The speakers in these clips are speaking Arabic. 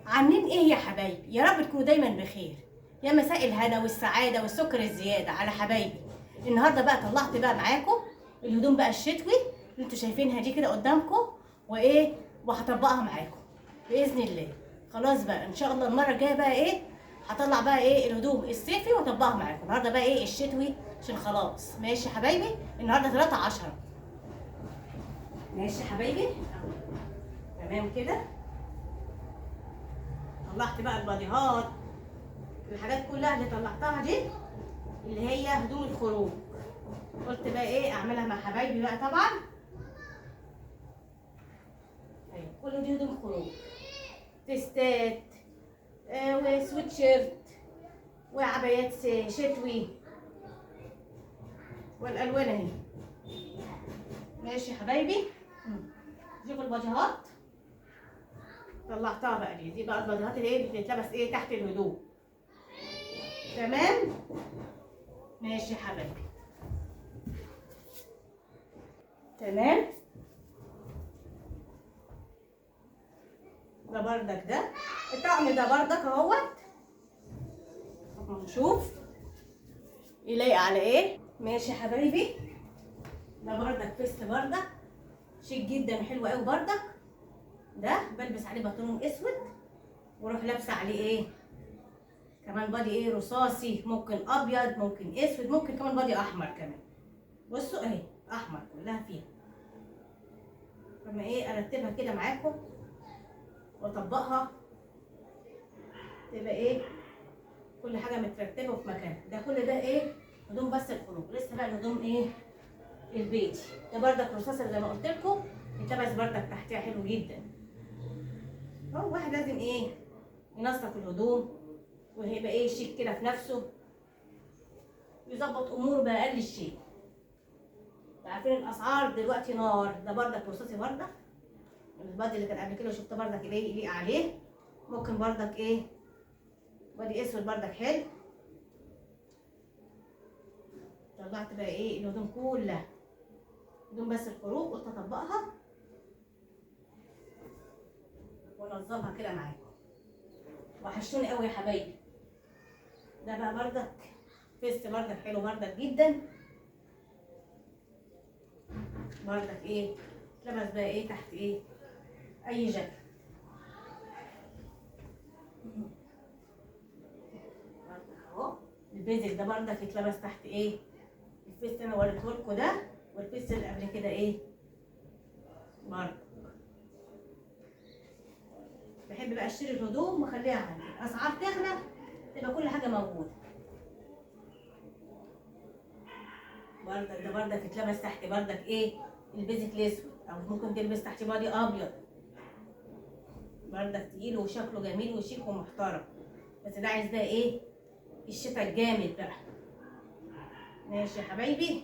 عاملين ايه يا حبايبي؟ يا رب تكونوا دايما بخير. يا مساء الهنا والسعاده والسكر الزياده على حبايبي. النهارده بقى طلعت بقى معاكم الهدوم بقى الشتوي اللي انتوا شايفينها دي كده قدامكم، وايه وهطبقها معاكم باذن الله. خلاص بقى ان شاء الله المره الجايه بقى ايه هطلع بقى ايه الهدوم الصيفي واطبقها معاكم. النهارده بقى ايه الشتوي عشان خلاص. ماشي يا حبايبي، النهارده 13. ماشي يا حبايبي، تمام كده. طلعت بقى الباديهات، الحاجات كلها اللي طلعتها دي اللي هي هدوم الخروج. قلت بقى ايه اعملها مع حبايبي بقى طبعا. ايوه كل دي هدوم خروج، تيستات وسويتشيرت وعبايات شتوي والالوان اهي. ماشي يا حبايبي. شوفوا الباديهات طلعتها بقى، دي بقى الباديهات اللي ايه بتتلبس ايه تحت الهدوم. تمام. ماشي يا حبايبي، تمام. ده بردك، ده الطقم ده بردك اهوت. نشوف يلايق على ايه. ماشي يا حبايبي، ده بردك فيست بردك شيك جدا وحلو قوي بردك. ده بلبس عليه بنطلون اسود واروح لابسه عليه ايه كمان بادي ايه رصاصي، ممكن ابيض ممكن اسود ممكن كمان بادي احمر كمان. بصوا اهي احمر كلها فيها. لما ايه ارتبها كده معاكم واطبقها تبقى ايه كل حاجه مترتبه في مكانها. ده كل ده ايه هدوم بس الخروج. لسه بقى الهدوم ايه البيتي. ده بردك رصاصي زي ما قلت لكم، يتلبس بردك تحتها حلو جدا. هو واحد لازم ايه ينسق الهدوم وهيبقى ايه شيك كده في نفسه، يظبط اموره باقل شيء. عارفين الاسعار دلوقتي نار. ده بردك رصاصي بردك، البادي اللي كان قبل كده شفت بردك ايه يليق عليه. ممكن بردك ايه بادي اسود بردك حلو. طلعت بقى ايه الهدوم كلها هدوم بس الخروج، قلت اطبقها وانظمها كده معاكم. وحشوني قوي يا حبايبي. ده بقى بردك فيست بردك حلو بردك جدا بردك ايه لبس بقى ايه تحت ايه اي جاكيت. بردك اهو البيزك ده بردك يتلبس تحت ايه الفيست انا وريته لكم ده، والفيست اللي قبل كده ايه بردك. بحب بقى اشتري الهدوم واخليها عندي، الاسعار تغلى تبقى كل حاجه موجوده. بردك ده بردك يتلبس تحت بردك ايه البيزك الاسود، او ممكن تلبس تحت بادي ابيض. بردك تقيل وشكله جميل وشيك ومحترم. بس ده عايز بقى ايه الشتا الجامد بقى. ماشي يا حبايبي،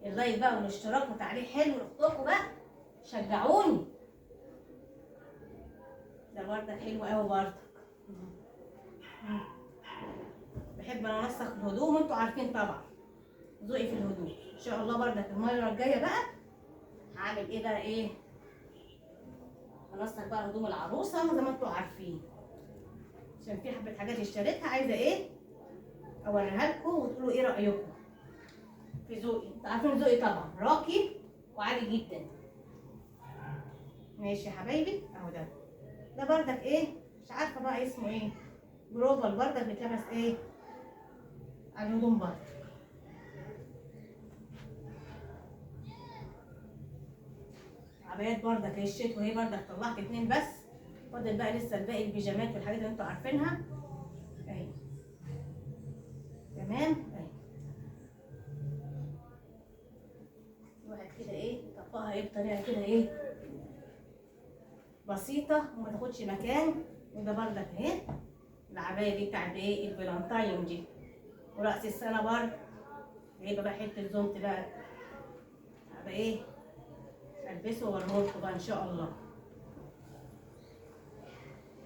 اللايك بقى والاشتراك وتعليق حلو لاختكم بقى، شجعوني. ده بردك حلو قوي بردك. بحب انا انسق الهدوم وانتوا عارفين طبعا ذوقي في الهدوم. ان شاء الله بردك المره الجايه بقى هعمل ايه بقى ايه هنسق بقى هدوم العروسه زي ما انتوا عارفين، عشان في حبه حاجات اشتريتها عايزه ايه اوريها لكم وتقولوا ايه رايكم في ذوقي. انتوا عارفين ذوقي طبعا راقي وعالي جدا. ماشي يا حبايبي اهو ده بردك ايه مش عارفه بقى اسمه ايه جروفال بردك بيتلبس ايه على الهدوم بردك. عبايات بردك اهي الشتوي وهي بردك طلعت 2 بس، فاضل بقى لسه الباقي البيجامات والحاجات اللي انتوا عارفينها اهي. تمام اهي. الواحد كده ايه طبقها ايه بطريقه كده ايه بسيطه وما تاخدش مكان. وده بردك اهي العبايه دي بتاعت ايه الفالنتاين دي، وراس السنه برضه هيبقى بقى حته زومت بقى هبقى ايه البسه واوريهولكوا بقى ان شاء الله.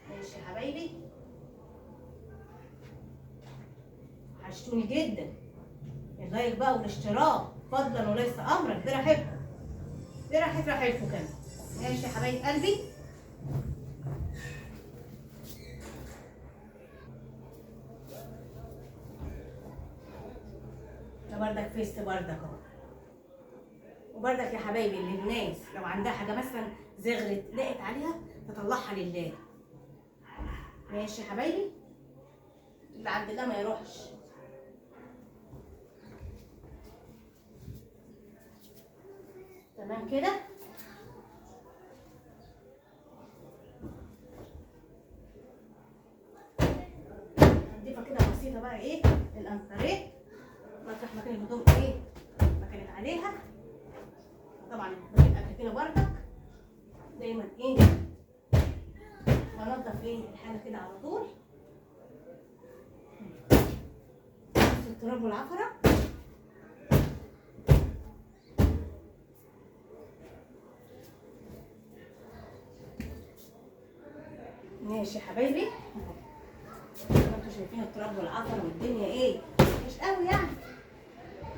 ماشي يا حبايبي، وحشتوني جدا. اللايك بقى والاشتراك فضلا وليس امرا براحتكم براحتكم كمان. ماشي يا حبايب قلبي، ده بردك فيست بردك اهو. وبردك يا حبايبي اللي الناس لو عندها حاجه مثلا زغرت لقت عليها تطلعها لله. ماشي يا حبايبي، اللي عند الله ما يروحش. تمام كده. هنضيفها كده بسيطه بقى ايه الانتريه، مطرح مكان الهدوم ايه ما كانت عليها. طبعا بجيب قبل كده بردك دايما ايه بنضف ايه الحاجه كده على طول. بص التراب والعفره. ماشي يا حبايبي، انتوا شايفين التراب والعفره والدنيا ايه مش قوي يعني.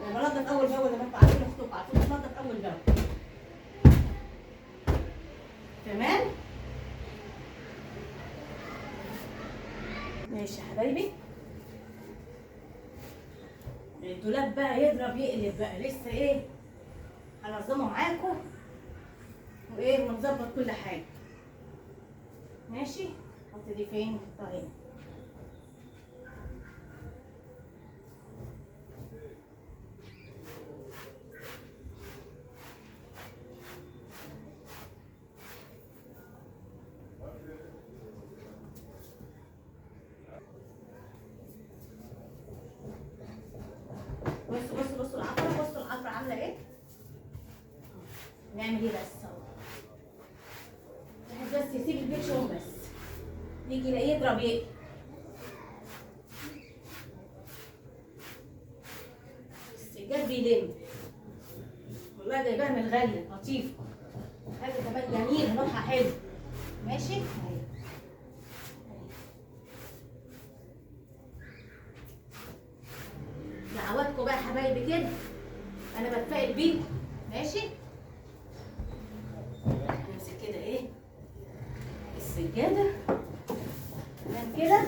انا بنضف اول باول زي ما انتوا عارفين، اختكم عارفين بنضف اول باول. تمام. ماشي يا حبايبي، الدولاب بقى يضرب يقلب بقى، لسه ايه هنظمه معاكم وايه ونظبط كل حاجه. ماشي. حط دي فين؟ حطها هنا. بصوا العفره، بصوا العفره عامله ايه. نعمل ايه بس اهو، واحد بس يسيب البيت شويه بس يجي يلاقيه يضرب يقلب. السجاد بيلم والله، جايباها من الغاليه لطيفه، حاجه كمان جميله لونها حلو. ماشي اهي. دعواتكم بقى يا حبايبي كده، انا بتفائل بيكم. ماشي. نمسك كده ايه السجاده تمام كده.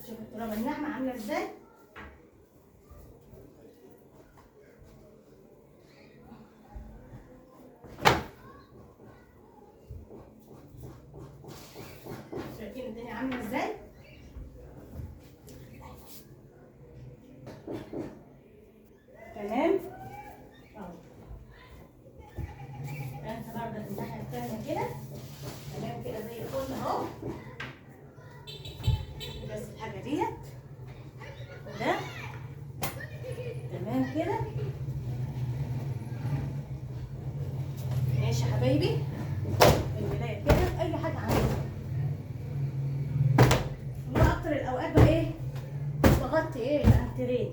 شوف الترابه الناعمه عامله ازاي. شايفين الدنيا عامله ازاي. تمام اهو. انت برضه الناحيه الثانيه كده تمام كده زي الفل اهو. بس الحاجه ديت وده تمام كده. ماشي يا حبايبي، البدايه كده اي حاجه عندكم. والله اكتر الاوقات بقى ايه بغطي ايه الانتريه.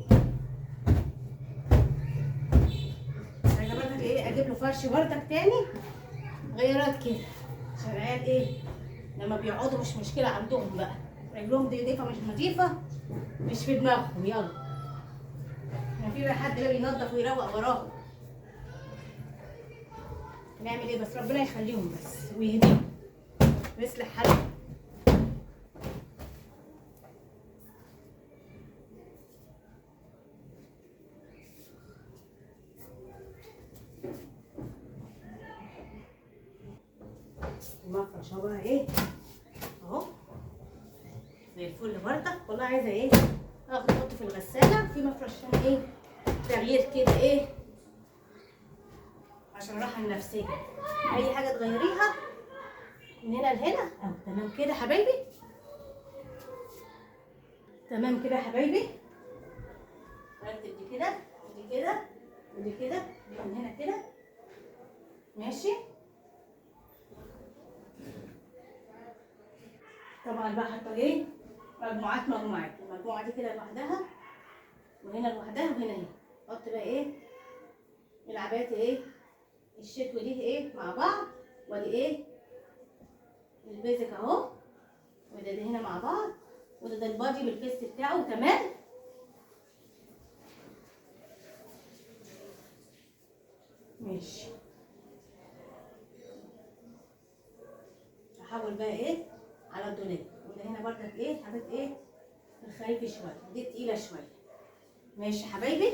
عايزه برضك ايه اجيب له فرش بردك تاني غيرات كده عشان العيال ايه لما بيقعدوا مش مشكله عندهم بقى، رجلهم دي نضيفه مش نضيفه مش في دماغهم. يلا ما في بقى حد بقى بينضف ويروق وراهم. نعمل ايه بس، ربنا يخليهم بس ويهديهم ويصلح حالهم. المفرش اهو بقى ايه اهو زي الفل بردك. والله عايزه ايه اخد احطه في الغساله في مفرش عشان ايه تغيير كده ايه عشان الراحه النفسيه. اي حاجه تغيريها من هنا لهنا اهو. تمام كده حبايبي، تمام كده يا حبايبي. رتب دي كده ودي كده ودي كده دي من هنا كده. ماشي. طبعا بقى حاطه ايه مجموعات، المجموعه دي كده لوحدها وهنا لوحدها وهنا اهي. احط بقى ايه العبايات ايه الشتوي دي ايه مع بعض، وادي ايه البيزك اهو، وده هنا مع بعض، وده البادي بالفيست بتاعه. تمام. ماشي. هحول بقى ايه على الدولاب ده هنا بردك ايه حاجات ايه الخريفي شويه، دي تقيله شويه. ماشي يا حبايبي.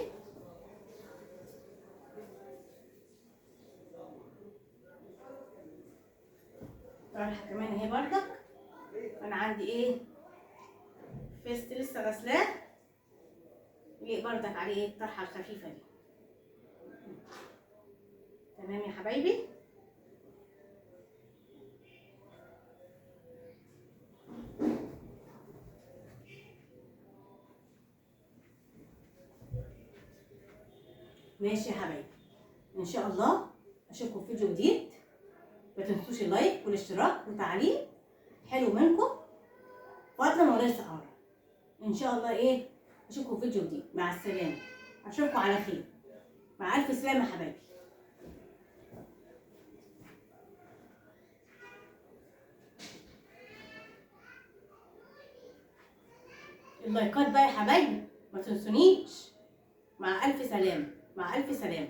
طرحه كمان اهي بردك. انا عندي ايه فيست لسه غسلاه، يليق بردك عليه ايه الطرحه الخفيفه دي. تمام يا حبايبي. ماشي يا حبايبي، ان شاء الله اشوفكم في فيديو جديد. ما تنسوش اللايك والاشتراك وتعليق حلو منكم فضلا وليس امرا. ان شاء الله ايه اشوفكم في فيديو جديد. مع السلامه، اشوفكم على خير. مع الف سلامه يا حبايبي. اللايكات بقى يا حبايبي ما تنسونيش. مع الف سلامه، مع الف سلامه.